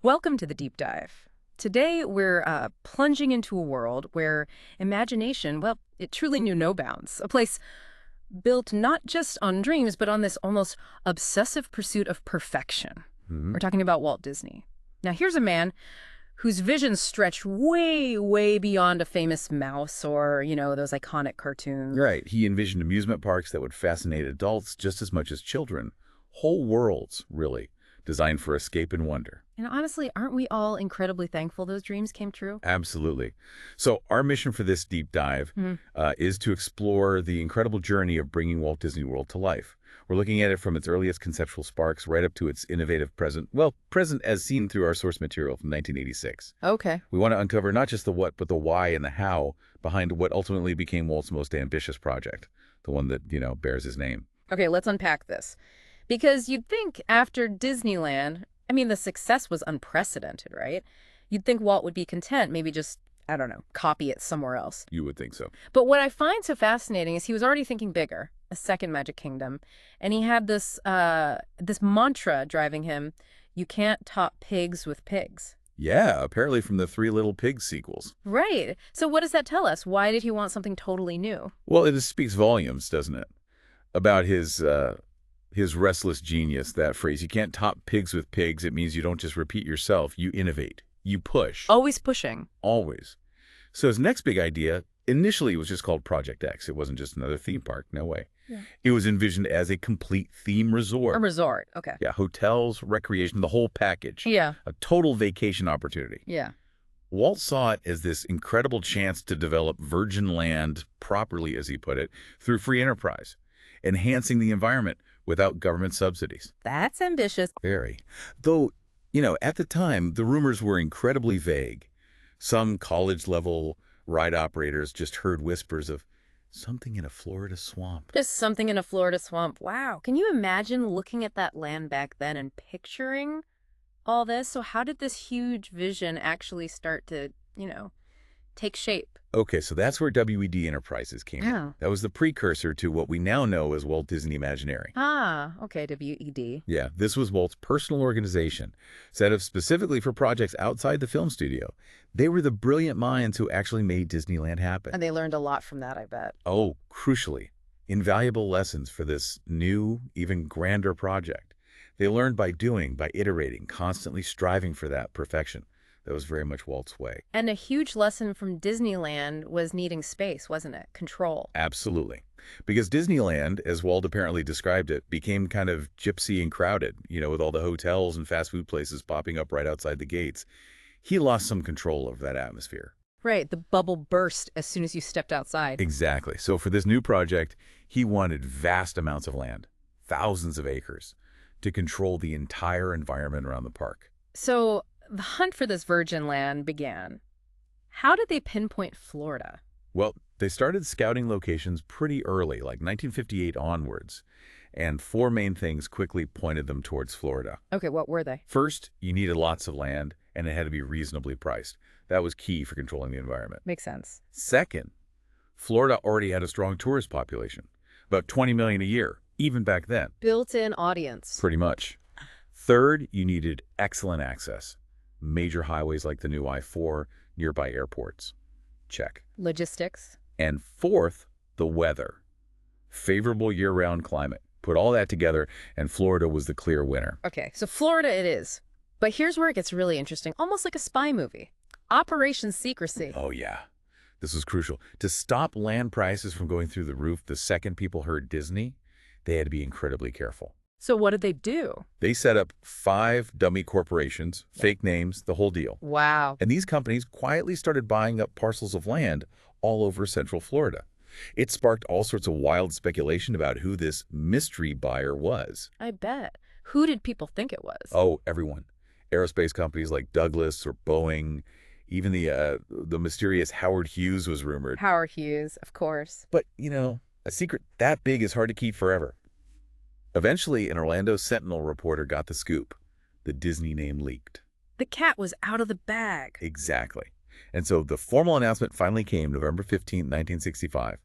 Welcome to the deep dive. Today, we're plunging into a world where imagination, well, it truly knew no bounds. A place built not just on dreams, but on this almost obsessive pursuit of perfection. Mhm. We're talking about Walt Disney. Now, here's a man whose vision stretched way, way beyond a famous mouse or, those iconic cartoons. Right. He envisioned amusement parks that would fascinate adults just as much as children. Whole worlds, really, designed for escape and wonder. And honestly, aren't we all incredibly thankful those dreams came true? Absolutely. So our mission for this deep dive is to explore the incredible journey of bringing Walt Disney World to life. We're looking at it from its earliest conceptual sparks right up to its innovative present, well, present as seen through our source material from 1986. Okay. We want to uncover not just the what, but the why and the how behind what ultimately became Walt's most ambitious project, the one that, bears his name. Okay, let's unpack this. Because you'd think after Disneyland, the success was unprecedented, right? You'd think Walt would be content, maybe just, I don't know, copy it somewhere else. You would think so. But what I find so fascinating is he was already thinking bigger, a second Magic Kingdom. And he had this mantra driving him, you can't top pigs with pigs. Yeah, apparently from the Three Little Pigs sequels. Right. So what does that tell us? Why did he want something totally new? Well, it just speaks volumes, doesn't it? About his restless genius, that phrase. You can't top pigs with pigs. It means you don't just repeat yourself. You innovate. You push. Always pushing. Always. So his next big idea, initially it was just called Project X. It wasn't just another theme park. No way. Yeah. It was envisioned as a complete theme resort. A resort. Okay. Yeah, hotels, recreation, the whole package. Yeah. A total vacation opportunity. Yeah. Walt saw it as this incredible chance to develop virgin land properly, as he put it, through free enterprise, enhancing the environment without government subsidies. That's ambitious. Very. Though, at the time, the rumors were incredibly vague. Some college-level ride operators just heard whispers of something in a Florida swamp. Just something in a Florida swamp. Wow. Can you imagine looking at that land back then and picturing all this? So how did this huge vision actually start to, take shape? Okay, so that's where WED Enterprises came in. Yeah. That was the precursor to what we now know as Walt Disney Imagineering. Ah, okay, WED. Yeah, this was Walt's personal organization, set up specifically for projects outside the film studio. They were the brilliant minds who actually made Disneyland happen. And they learned a lot from that, I bet. Oh, crucially, invaluable lessons for this new, even grander project. They learned by doing, by iterating, constantly striving for that perfection. That was very much Walt's way. And a huge lesson from Disneyland was needing space, wasn't it? Control. Absolutely. Because Disneyland, as Walt apparently described it, became kind of gypsy and crowded, with all the hotels and fast food places popping up right outside the gates. He lost some control over that atmosphere. Right, the bubble burst as soon as you stepped outside. Exactly. So for this new project, he wanted vast amounts of land, thousands of acres, to control the entire environment around the park. So the hunt for this virgin land began. How did they pinpoint Florida? Well, they started scouting locations pretty early, like 1958 onwards, and four main things quickly pointed them towards Florida. Okay, what were they? First, you needed lots of land, and it had to be reasonably priced. That was key for controlling the environment. Makes sense. Second, Florida already had a strong tourist population, about 20 million a year, even back then. Built-in audience. Pretty much. Third, you needed excellent access. Major highways like the new I-4, nearby airports. Check. Logistics. And fourth, the weather. Favorable year-round climate. Put all that together, and Florida was the clear winner. Okay, so Florida it is. But here's where it gets really interesting, almost like a spy movie. Operation Secrecy. Oh, yeah. This was crucial. To stop land prices from going through the roof the second people heard Disney, they had to be incredibly careful. So what did they do? They set up 5 dummy corporations, fake names, the whole deal. Wow. And these companies quietly started buying up parcels of land all over Central Florida. It sparked all sorts of wild speculation about who this mystery buyer was. I bet. Who did people think it was? Oh, everyone. Aerospace companies like Douglas or Boeing. Even the mysterious Howard Hughes was rumored. Howard Hughes, of course. But, a secret that big is hard to keep forever. Eventually, an Orlando Sentinel reporter got the scoop. The Disney name leaked. The cat was out of the bag. Exactly. And so the formal announcement finally came November 15, 1965.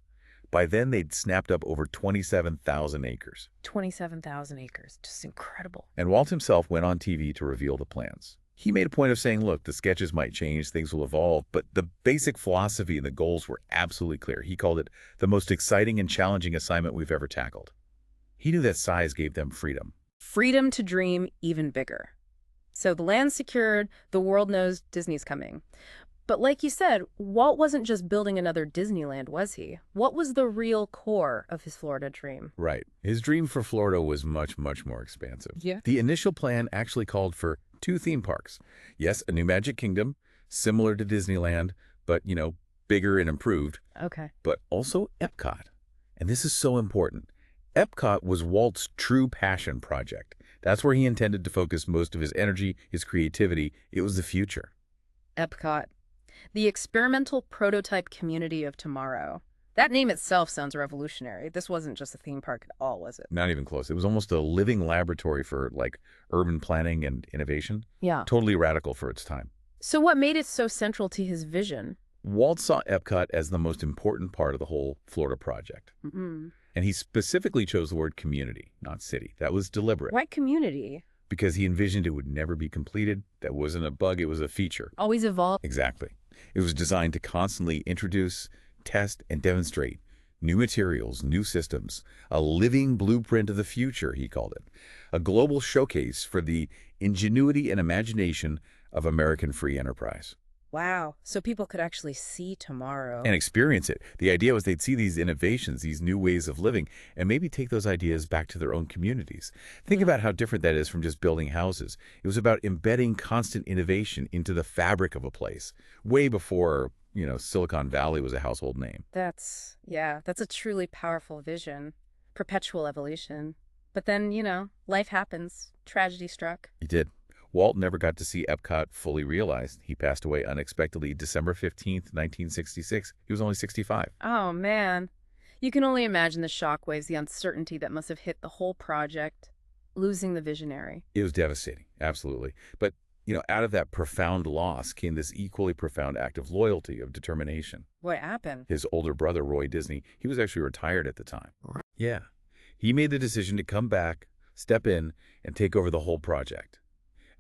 By then, they'd snapped up over 27,000 acres. 27,000 acres. Just incredible. And Walt himself went on TV to reveal the plans. He made a point of saying, look, the sketches might change, things will evolve, but the basic philosophy and the goals were absolutely clear. He called it the most exciting and challenging assignment we've ever tackled. He knew that size gave them freedom. Freedom to dream even bigger. So the land's secured, the world knows Disney's coming. But like you said, Walt wasn't just building another Disneyland, was he? What was the real core of his Florida dream? Right. His dream for Florida was much, much more expansive. Yeah. The initial plan actually called for 2 theme parks. Yes, a new Magic Kingdom, similar to Disneyland, but, bigger and improved. Okay. But also Epcot. And this is so important. Epcot was Walt's true passion project. That's where he intended to focus most of his energy, his creativity. It was the future. Epcot. The experimental prototype community of tomorrow. That name itself sounds revolutionary. This wasn't just a theme park at all, was it? Not even close. It was almost a living laboratory for, urban planning and innovation. Yeah. Totally radical for its time. So what made it so central to his vision? Walt saw Epcot as the most important part of the whole Florida project. Mm-hmm. And he specifically chose the word community, not city. That was deliberate. Why community? Because he envisioned it would never be completed. That wasn't a bug, it was a feature. Always evolve. Exactly. It was designed to constantly introduce, test, and demonstrate new materials, new systems, a living blueprint of the future, he called it. A global showcase for the ingenuity and imagination of American free enterprise. Wow. So people could actually see tomorrow. And experience it. The idea was they'd see these innovations, these new ways of living, and maybe take those ideas back to their own communities. Think about how different that is from just building houses. It was about embedding constant innovation into the fabric of a place, way before, Silicon Valley was a household name. That's a truly powerful vision. Perpetual evolution. But then, life happens. Tragedy struck. He did. Walt never got to see Epcot fully realized. He passed away unexpectedly December 15th, 1966. He was only 65. Oh, man. You can only imagine the shockwaves, the uncertainty that must have hit the whole project, losing the visionary. It was devastating, absolutely. But, out of that profound loss came this equally profound act of loyalty, of determination. What happened? His older brother, Roy Disney, he was actually retired at the time. Yeah. He made the decision to come back, step in, and take over the whole project.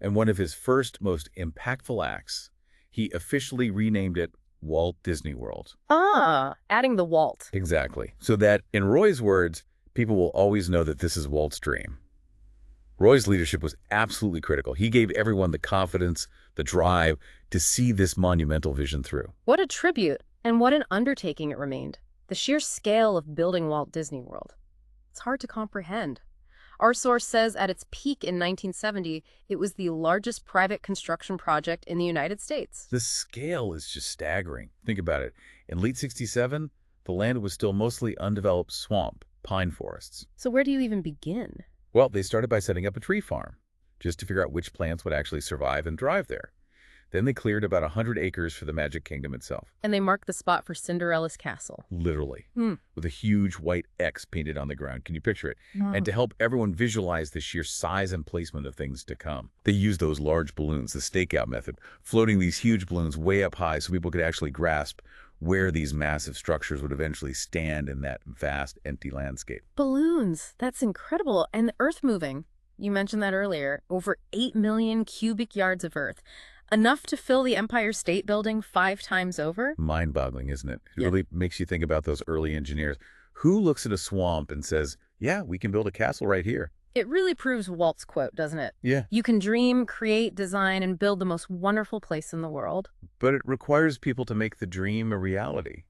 And one of his first, most impactful acts, he officially renamed it Walt Disney World. Ah, adding the Walt. Exactly. So that, in Roy's words, people will always know that this is Walt's dream. Roy's leadership was absolutely critical. He gave everyone the confidence, the drive to see this monumental vision through. What a tribute, and what an undertaking it remained. The sheer scale of building Walt Disney World. It's hard to comprehend. Our source says at its peak in 1970, it was the largest private construction project in the United States. The scale is just staggering. Think about it. In late 67, the land was still mostly undeveloped swamp, pine forests. So where do you even begin? Well, they started by setting up a tree farm, just to figure out which plants would actually survive and thrive there. Then they cleared about 100 acres for the Magic Kingdom itself. And they marked the spot for Cinderella's castle. Literally. With a huge white X painted on the ground. Can you picture it? And to help everyone visualize the sheer size and placement of things to come, they used those large balloons, the stakeout method, floating these huge balloons way up high so people could actually grasp where these massive structures would eventually stand in that vast, empty landscape. Balloons. That's incredible. And the earth moving. You mentioned that earlier. Over 8 million cubic yards of earth. Enough to fill the Empire State Building 5 times over? Mind-boggling, isn't it? It really makes you think about those early engineers. Who looks at a swamp and says, yeah, we can build a castle right here? It really proves Walt's quote, doesn't it? Yeah. You can dream, create, design, and build the most wonderful place in the world. But it requires people to make the dream a reality.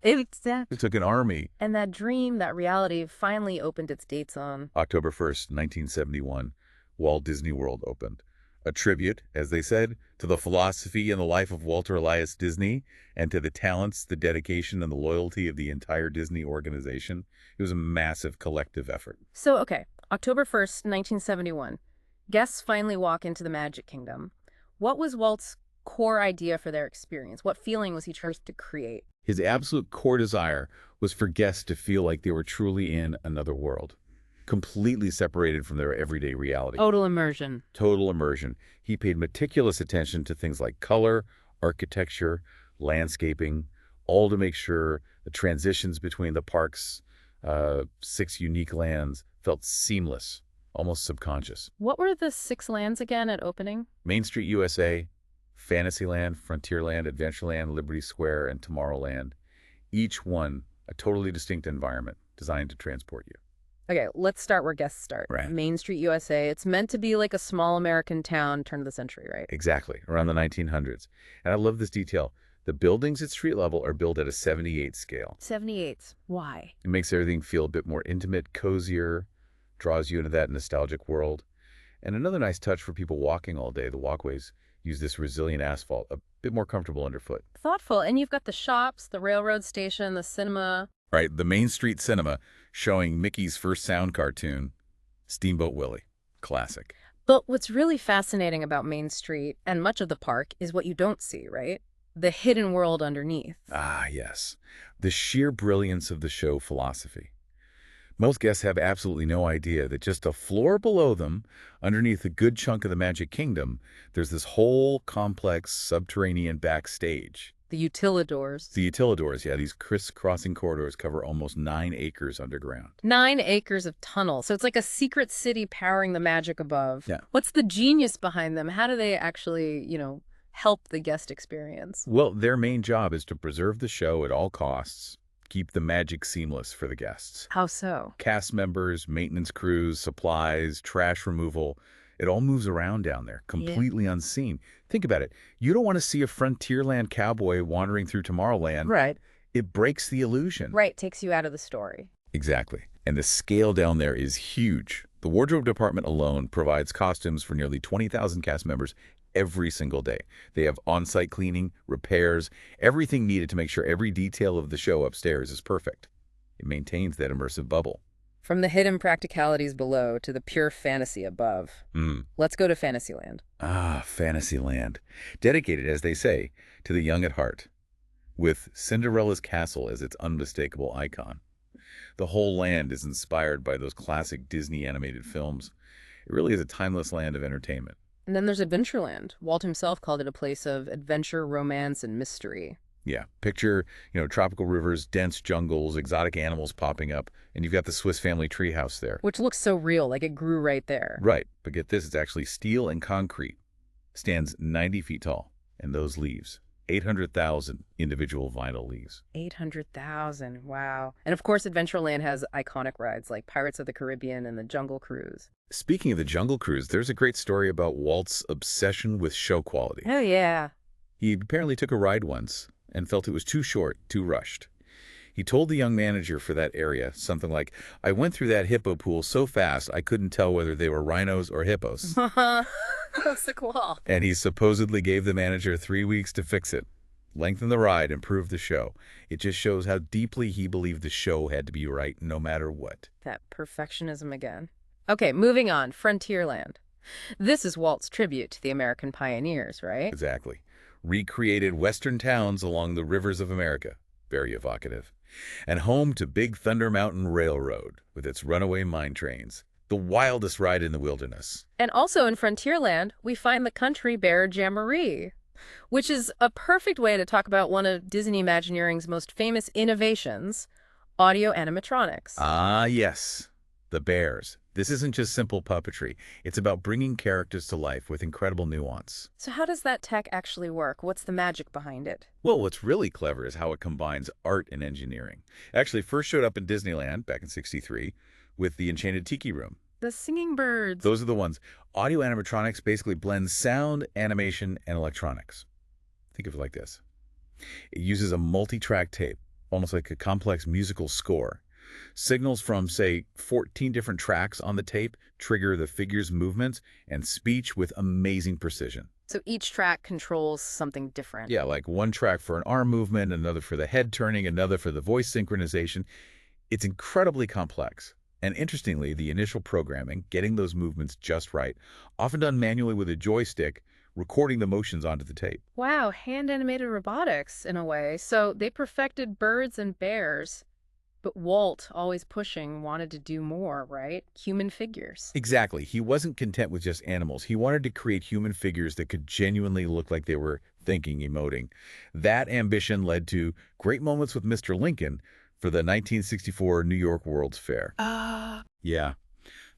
Exactly. It took an army. And that dream, that reality, finally opened its gates on October 1st, 1971, Walt Disney World opened. A tribute, as they said, to the philosophy and the life of Walter Elias Disney and to the talents, the dedication, and the loyalty of the entire Disney organization. It was a massive collective effort. So, okay, October 1st, 1971. Guests finally walk into the Magic Kingdom. What was Walt's core idea for their experience? What feeling was he trying to create? His absolute core desire was for guests to feel like they were truly in another world, completely separated from their everyday reality. Total immersion. Total immersion. He paid meticulous attention to things like color, architecture, landscaping, all to make sure the transitions between the park's 6 unique lands felt seamless, almost subconscious. What were the 6 lands again at opening? Main Street USA, Fantasyland, Frontierland, Adventureland, Liberty Square, and Tomorrowland. Each one a totally distinct environment designed to transport you. Okay, let's start where guests start. Right. Main Street USA. It's meant to be like a small American town, turn of the century, right? Exactly, around the 1900s. And I love this detail. The buildings at street level are built at a 78 scale. 78. Why? It makes everything feel a bit more intimate, cozier, draws you into that nostalgic world. And another nice touch for people walking all day, the walkways use this resilient asphalt, a bit more comfortable underfoot. Thoughtful. And you've got the shops, the railroad station, the cinema. Right, the Main Street Cinema showing Mickey's first sound cartoon, Steamboat Willie. Classic. But what's really fascinating about Main Street and much of the park is what you don't see, right? The hidden world underneath. Ah, yes. The sheer brilliance of the show philosophy. Most guests have absolutely no idea that just a floor below them, underneath a good chunk of the Magic Kingdom, there's this whole complex subterranean backstage. The utilidors. The utilidors, yeah, these crisscrossing corridors cover almost 9 acres underground. 9 acres of tunnel. So it's like a secret city powering the magic above. Yeah. What's the genius behind them? How do they actually, help the guest experience? Well, their main job is to preserve the show at all costs, keep the magic seamless for the guests. How so? Cast members, maintenance crews, supplies, trash removal, it all moves around down there, completely unseen. Think about it. You don't want to see a Frontierland cowboy wandering through Tomorrowland. Right. It breaks the illusion. Right, takes you out of the story. Exactly. And the scale down there is huge. The wardrobe department alone provides costumes for nearly 20,000 cast members every single day. They have on-site cleaning, repairs, everything needed to make sure every detail of the show upstairs is perfect. It maintains that immersive bubble. From the hidden practicalities below to the pure fantasy above. Let's go to Fantasyland. Ah, Fantasyland. Dedicated, as they say, to the young at heart, with Cinderella's castle as its unmistakable icon. The whole land is inspired by those classic Disney animated films. It really is a timeless land of entertainment. And then there's Adventureland. Walt himself called it a place of adventure, romance, and mystery. Yeah, picture, tropical rivers, dense jungles, exotic animals popping up, and you've got the Swiss family treehouse there. Which looks so real, like it grew right there. Right, but get this, it's actually steel and concrete. Stands 90 feet tall, and those leaves, 800,000 individual vinyl leaves. 800,000, wow. And of course, Adventureland has iconic rides like Pirates of the Caribbean and the Jungle Cruise. Speaking of the Jungle Cruise, there's a great story about Walt's obsession with show quality. Oh, yeah. He apparently took a ride once and felt it was too short, too rushed. He told the young manager for that area something like, "I went through that hippo pool so fast I couldn't tell whether they were rhinos or hippos." That's the call. And he supposedly gave the manager 3 weeks to fix it. Lengthen the ride, improve the show. It just shows how deeply he believed the show had to be right no matter what. That perfectionism again. Okay, moving on. Frontierland. This is Walt's tribute to the American pioneers, right? Exactly. Recreated Western towns along the rivers of America. Very evocative. And home to Big Thunder Mountain Railroad with its runaway mine trains. The wildest ride in the wilderness. And also in Frontierland, we find the country bear Jamboree, which is a perfect way to talk about one of Disney Imagineering's most famous innovations, audio animatronics. Ah, yes. The bears. This isn't just simple puppetry. It's about bringing characters to life with incredible nuance. So how does that tech actually work? What's the magic behind it? Well, what's really clever is how it combines art and engineering. It actually first showed up in Disneyland back in '63 with the Enchanted Tiki Room. The singing birds. Those are the ones. Audio animatronics basically blends sound, animation, and electronics. Think of it like this. It uses a multi-track tape, almost like a complex musical score. Signals from, say, 14 different tracks on the tape trigger the figure's movements and speech with amazing precision. So each track controls something different. Yeah, like one track for an arm movement, another for the head turning, another for the voice synchronization. It's incredibly complex. And interestingly, the initial programming, getting those movements just right, often done manually with a joystick, recording the motions onto the tape. Wow, hand-animated robotics in a way. So they perfected birds and bears. But Walt, always pushing, wanted to do more, right? Human figures. Exactly. He wasn't content with just animals. He wanted to create human figures that could genuinely look like they were thinking, emoting. That ambition led to great moments with Mr. Lincoln for the 1964 New York World's Fair. Yeah.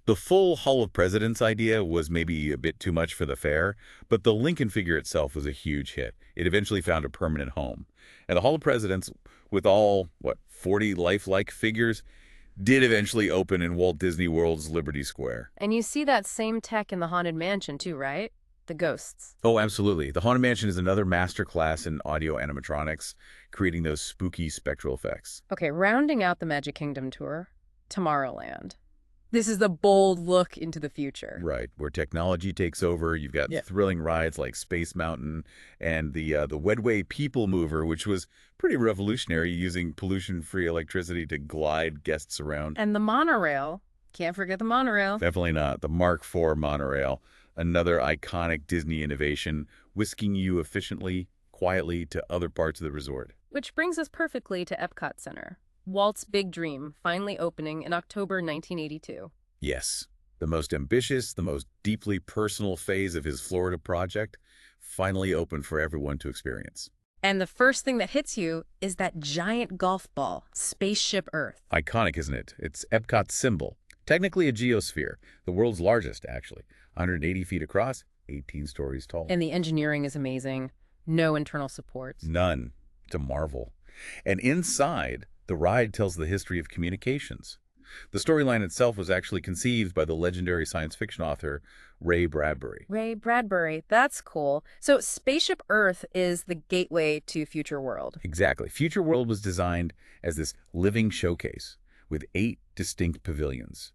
The full Hall of Presidents idea was maybe a bit too much for the fair, but the Lincoln figure itself was a huge hit. It eventually found a permanent home. And the Hall of Presidents, with all, 40 lifelike figures, did eventually open in Walt Disney World's Liberty Square. And you see that same tech in the Haunted Mansion too, right? The ghosts. Oh, absolutely. The Haunted Mansion is another masterclass in audio animatronics, creating those spooky spectral effects. Okay, rounding out the Magic Kingdom tour, Tomorrowland. This is the bold look into the future. Right, where technology takes over. You've got thrilling rides like Space Mountain and the Wedway People Mover, which was pretty revolutionary, using pollution-free electricity to glide guests around. And the monorail. Can't forget the monorail. Definitely not. The Mark IV monorail, another iconic Disney innovation, whisking you efficiently, quietly to other parts of the resort. Which brings us perfectly to Epcot Center. Walt's big dream, finally opening in October 1982. Yes, the most ambitious, the most deeply personal phase of his Florida project, finally open for everyone to experience. And the first thing that hits you is that giant golf ball, Spaceship Earth. Iconic, isn't it? It's Epcot's symbol. Technically a geosphere, the world's largest, actually. 180 feet across, 18 stories tall. And the engineering is amazing. No internal supports. None. It's a marvel. And inside, the ride tells the history of communications. The storyline itself was actually conceived by the legendary science fiction author Ray Bradbury. Ray Bradbury, that's cool. So Spaceship Earth is the gateway to Future World. Exactly. Future World was designed as this living showcase with 8 distinct pavilions.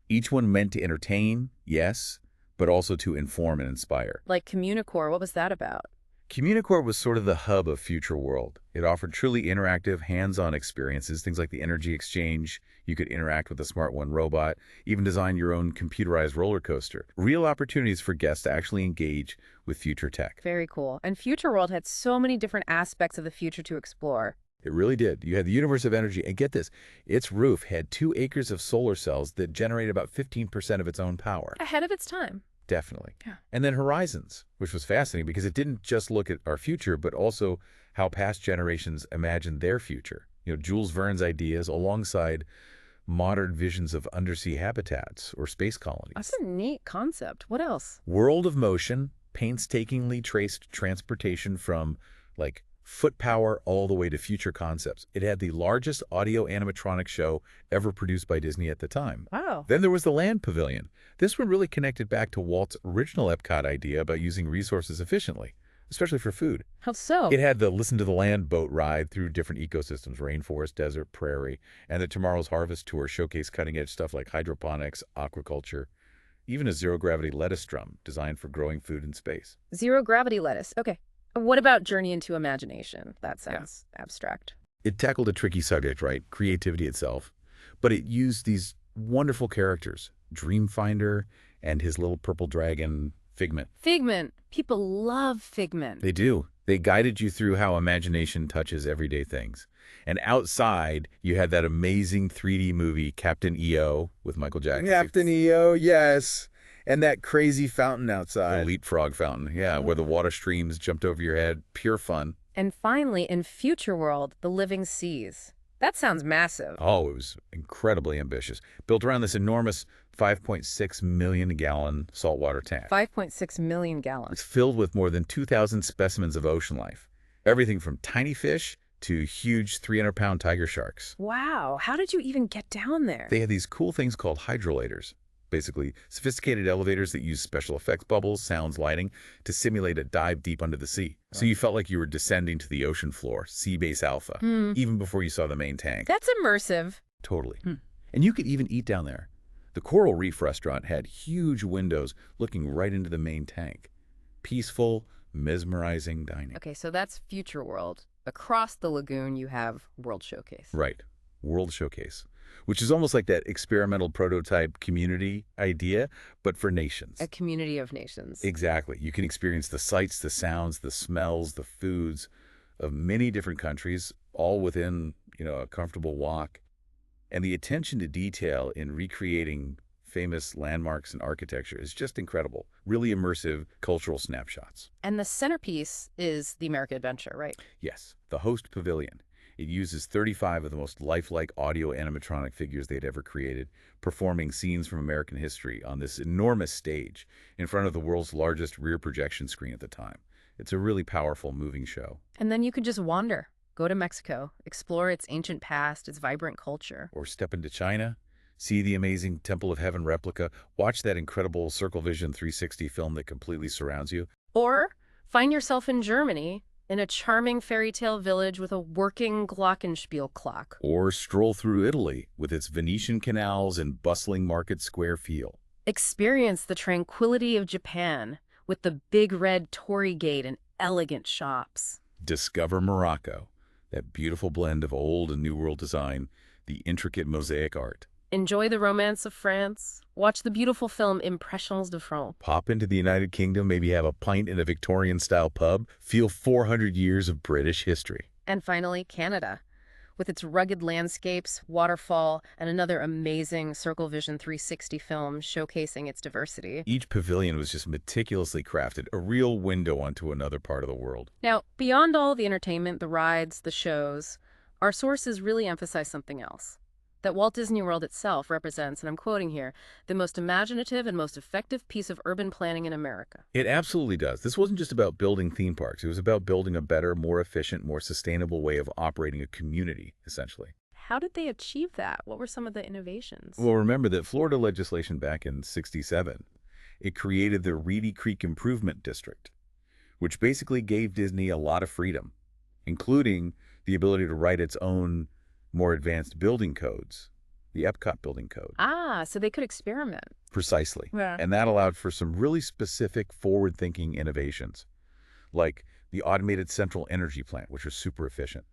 Each one meant to entertain, yes, but also to inform and inspire. Like Communicore, what was that about? Communicore was sort of the hub of Future World. It offered truly interactive, hands-on experiences, things like the energy exchange. You could interact with the Smart One robot, even design your own computerized roller coaster. Real opportunities for guests to actually engage with future tech. Very cool. And Future World had so many different aspects of the future to explore. It really did. You had the universe of energy. And get this, its roof had 2 acres of solar cells that generated about 15% of its own power. Ahead of its time. Definitely. Yeah. And then Horizons, which was fascinating because it didn't just look at our future, but also how past generations imagined their future. Jules Verne's ideas alongside modern visions of undersea habitats or space colonies. That's a neat concept. What else? World of Motion painstakingly traced transportation from, foot power all the way to future concepts. It had the largest audio animatronic show ever produced by Disney at the time. Wow. Then there was the Land Pavilion. This one really connected back to Walt's original Epcot idea about using resources efficiently, especially for food. How so? It had the Listen to the Land boat ride through different ecosystems, rainforest, desert, prairie, and the Tomorrow's Harvest tour showcased cutting-edge stuff like hydroponics, aquaculture, even a zero-gravity lettuce drum designed for growing food in space. Zero-gravity lettuce. Okay. What about Journey into Imagination? That sounds abstract. It tackled a tricky subject, right? Creativity itself. But it used these wonderful characters, Dreamfinder and his little purple dragon, Figment. Figment. People love Figment. They do. They guided you through how imagination touches everyday things. And outside, you had that amazing 3D movie, Captain EO, with Michael Jackson. Captain EO, yes. And that crazy fountain outside. The leapfrog fountain, yeah, where the water streams jumped over your head. Pure fun. And finally, in Future World, the Living Seas. That sounds massive. Oh, it was incredibly ambitious. Built around this enormous 5.6 million gallon saltwater tank. 5.6 million gallons. It's filled with more than 2,000 specimens of ocean life. Everything from tiny fish to huge 300-pound tiger sharks. Wow. How did you even get down there? They had these cool things called hydrolators. Basically, sophisticated elevators that use special effects bubbles, sounds, lighting to simulate a dive deep under the sea. So you felt like you were descending to the ocean floor, Sea Base Alpha, even before you saw the main tank. That's immersive. Totally. And you could even eat down there. The Coral Reef restaurant had huge windows looking right into the main tank. Peaceful, mesmerizing dining. Okay, so that's Future World. Across the lagoon, you have World Showcase. Right. World Showcase. Which is almost like that experimental prototype community idea, but for nations. A community of nations. Exactly. You can experience the sights, the sounds, the smells, the foods of many different countries, all within, a comfortable walk. And the attention to detail in recreating famous landmarks and architecture is just incredible. Really immersive cultural snapshots. And the centerpiece is the American Adventure, right? Yes, the host pavilion. It uses 35 of the most lifelike audio animatronic figures they'd ever created, performing scenes from American history on this enormous stage in front of the world's largest rear projection screen at the time. It's a really powerful, moving show. And then you could just wander, go to Mexico, explore its ancient past, its vibrant culture. Or step into China, see the amazing Temple of Heaven replica, watch that incredible Circle Vision 360 film that completely surrounds you. Or find yourself in Germany, in a charming fairy tale village with a working glockenspiel clock. Or stroll through Italy with its Venetian canals and bustling market square feel. Experience the tranquility of Japan with the big red torii gate and elegant shops. Discover Morocco, that beautiful blend of old and new world design, the intricate mosaic art. Enjoy the romance of France. Watch the beautiful film Impressions de France. Pop into the United Kingdom, maybe have a pint in a Victorian-style pub, feel 400 years of British history. And finally, Canada, with its rugged landscapes, waterfall, and another amazing Circle Vision 360 film showcasing its diversity. Each pavilion was just meticulously crafted, a real window onto another part of the world. Now, beyond all the entertainment, the rides, the shows, our sources really emphasize something else. That Walt Disney World itself represents, and I'm quoting here, the most imaginative and most effective piece of urban planning in America. It absolutely does. This wasn't just about building theme parks. It was about building a better, more efficient, more sustainable way of operating a community, essentially. How did they achieve that? What were some of the innovations? Well, remember that Florida legislation back in '67, it created the Reedy Creek Improvement District, which basically gave Disney a lot of freedom, including the ability to write its own more advanced building codes, the Epcot building code. Ah, so they could experiment. Precisely. Yeah. And that allowed for some really specific forward-thinking innovations, like the automated central energy plant, which was super efficient,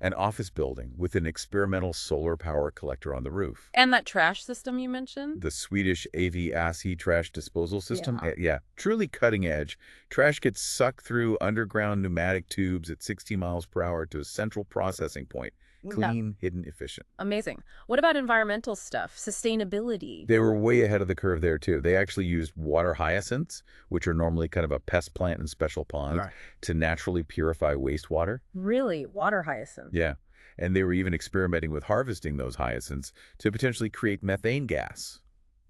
an office building with an experimental solar power collector on the roof. And that trash system you mentioned? The Swedish AV-ASI trash disposal system. Yeah. Truly cutting edge. Trash gets sucked through underground pneumatic tubes at 60 miles per hour to a central processing point. Clean, hidden, efficient. Amazing. What about environmental stuff? Sustainability? They were way ahead of the curve there, too. They actually used water hyacinths, which are normally kind of a pest plant in special ponds, to naturally purify wastewater. Really? Water hyacinth? Yeah. And they were even experimenting with harvesting those hyacinths to potentially create methane gas,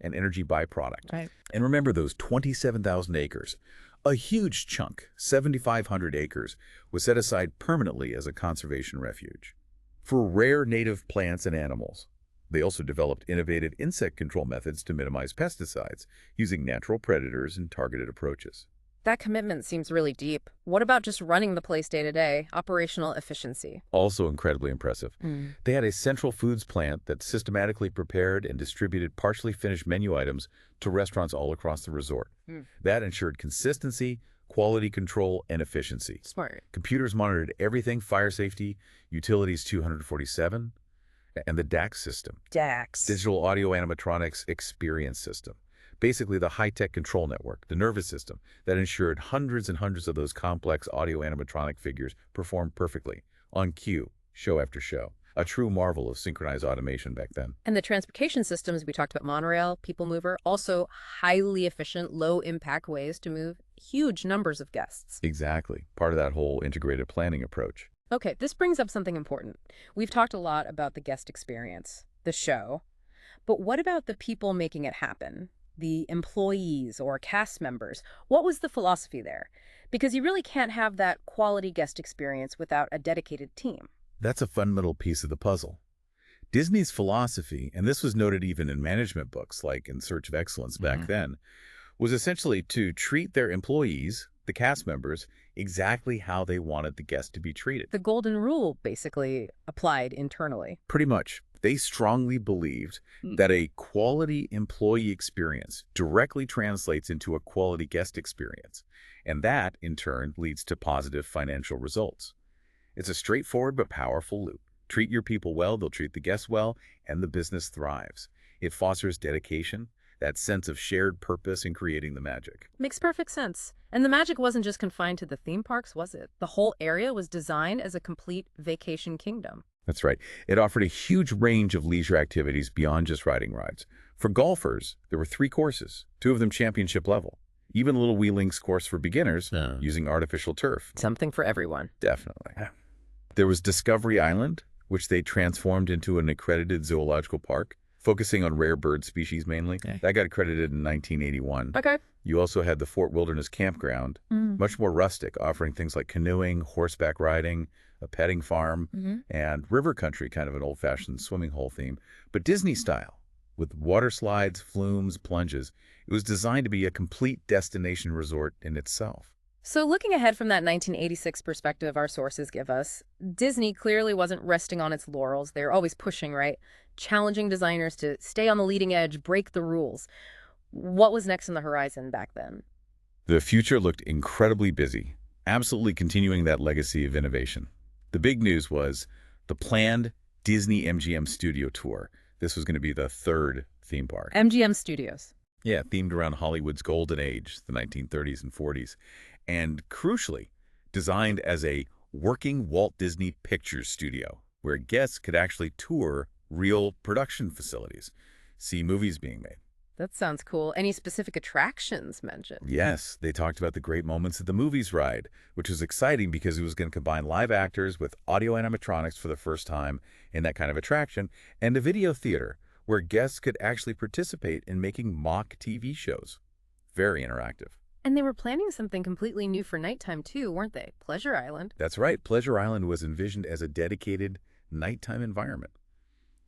an energy byproduct. Right. And remember those 27,000 acres. A huge chunk, 7,500 acres, was set aside permanently as a conservation refuge for rare native plants and animals. They also developed innovative insect control methods to minimize pesticides, using natural predators and targeted approaches. That commitment seems really deep. What about just running the place day to day, operational efficiency? Also incredibly impressive. They had a central foods plant that systematically prepared and distributed partially finished menu items to restaurants all across the resort. That ensured consistency, quality control, and efficiency. Smart. Computers monitored everything: fire safety, utilities 247, and the DAX system. DAX. Digital Audio Animatronics Experience System. Basically the high-tech control network, the nervous system, that ensured hundreds and hundreds of those complex audio animatronic figures performed perfectly, on cue, show after show. A true marvel of synchronized automation back then. And the transportation systems, we talked about monorail, people mover, also highly efficient, low-impact ways to move huge numbers of guests. Exactly. Part of that whole integrated planning approach. Okay, this brings up something important. We've talked a lot about the guest experience, the show, but what about the people making it happen? The employees or cast members? What was the philosophy there? Because you really can't have that quality guest experience without a dedicated team. That's a fundamental piece of the puzzle. Disney's philosophy, and this was noted even in management books like In Search of Excellence back then, was essentially to treat their employees, the cast members, exactly how they wanted the guest to be treated. The golden rule basically applied internally. Pretty much. They strongly believed that a quality employee experience directly translates into a quality guest experience, and that, in turn, leads to positive financial results. It's a straightforward but powerful loop. Treat your people well, they'll treat the guests well, and the business thrives. It fosters dedication, that sense of shared purpose in creating the magic. Makes perfect sense. And the magic wasn't just confined to the theme parks, was it? The whole area was designed as a complete vacation kingdom. That's right. It offered a huge range of leisure activities beyond just riding rides. For golfers, there were 3 courses, 2 of them championship level. Even a little Wii Links course for beginners using artificial turf. Something for everyone. Definitely. There was Discovery Island, which they transformed into an accredited zoological park, focusing on rare bird species mainly. Okay. That got accredited in 1981. Okay. You also had the Fort Wilderness Campground, much more rustic, offering things like canoeing, horseback riding, a petting farm, and river country, kind of an old-fashioned swimming hole theme, but Disney style, with water slides, flumes, plunges. It was designed to be a complete destination resort in itself. So looking ahead from that 1986 perspective our sources give us, Disney clearly wasn't resting on its laurels. They're always pushing, right? Challenging designers to stay on the leading edge, break the rules. What was next on the horizon back then? The future looked incredibly busy, absolutely continuing that legacy of innovation. The big news was the planned Disney MGM Studio Tour. This was going to be the third theme park. MGM Studios. Yeah, themed around Hollywood's golden age, the 1930s and 40s. And crucially, designed as a working Walt Disney Pictures studio, where guests could actually tour real production facilities, see movies being made. That sounds cool. Any specific attractions mentioned? Yes, they talked about the great moments at the movies ride, which was exciting because it was going to combine live actors with audio animatronics for the first time in that kind of attraction, and a video theater where guests could actually participate in making mock TV shows. Very interactive. And they were planning something completely new for nighttime too, weren't they? Pleasure Island. That's right. Pleasure Island was envisioned as a dedicated nighttime environment.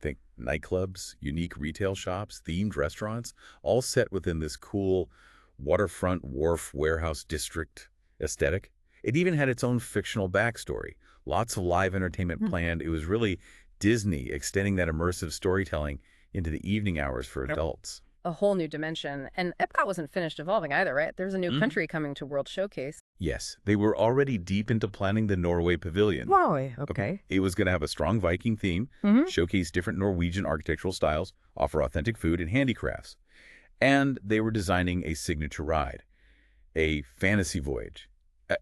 Think nightclubs, unique retail shops, themed restaurants, all set within this cool waterfront wharf warehouse district aesthetic. It even had its own fictional backstory. Lots of live entertainment planned. It was really Disney extending that immersive storytelling into the evening hours for adults. A whole new dimension. And Epcot wasn't finished evolving either, right? There's a new country coming to World Showcase. Yes, they were already deep into planning the Norway Pavilion. Wow, okay. It was going to have a strong Viking theme, showcase different Norwegian architectural styles, offer authentic food and handicrafts. And they were designing a signature ride, a fantasy voyage.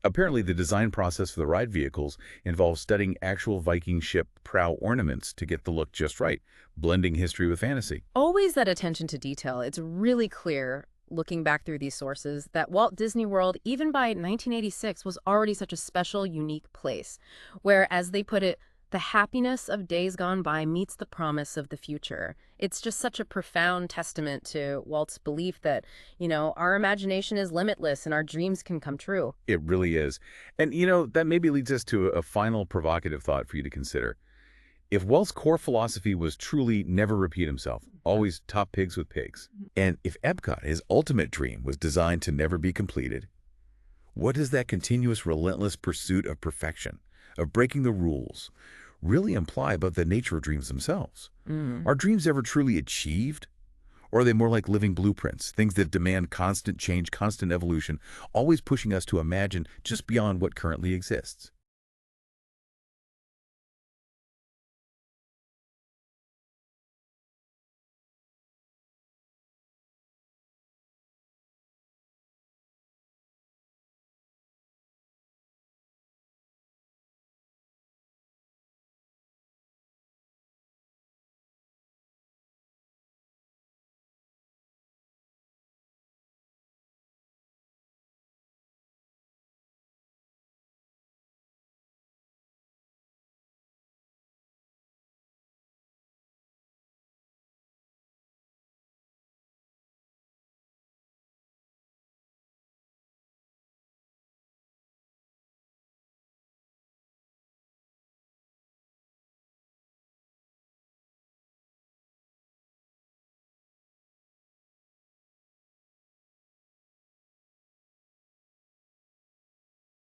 Apparently, the design process for the ride vehicles involves studying actual Viking ship prow ornaments to get the look just right, blending history with fantasy. Always that attention to detail. It's really clear, looking back through these sources, that Walt Disney World, even by 1986, was already such a special, unique place, where, as they put it, the happiness of days gone by meets the promise of the future. It's just such a profound testament to Walt's belief that, our imagination is limitless and our dreams can come true. It really is. And, that maybe leads us to a final provocative thought for you to consider. If Walt's core philosophy was truly never repeat himself, always top pigs with pigs, and if Epcot, his ultimate dream, was designed to never be completed, what does that continuous, relentless pursuit of perfection, of breaking the rules, really imply about the nature of dreams themselves? Are dreams ever truly achieved? Or are they more like living blueprints, things that demand constant change, constant evolution, always pushing us to imagine just beyond what currently exists?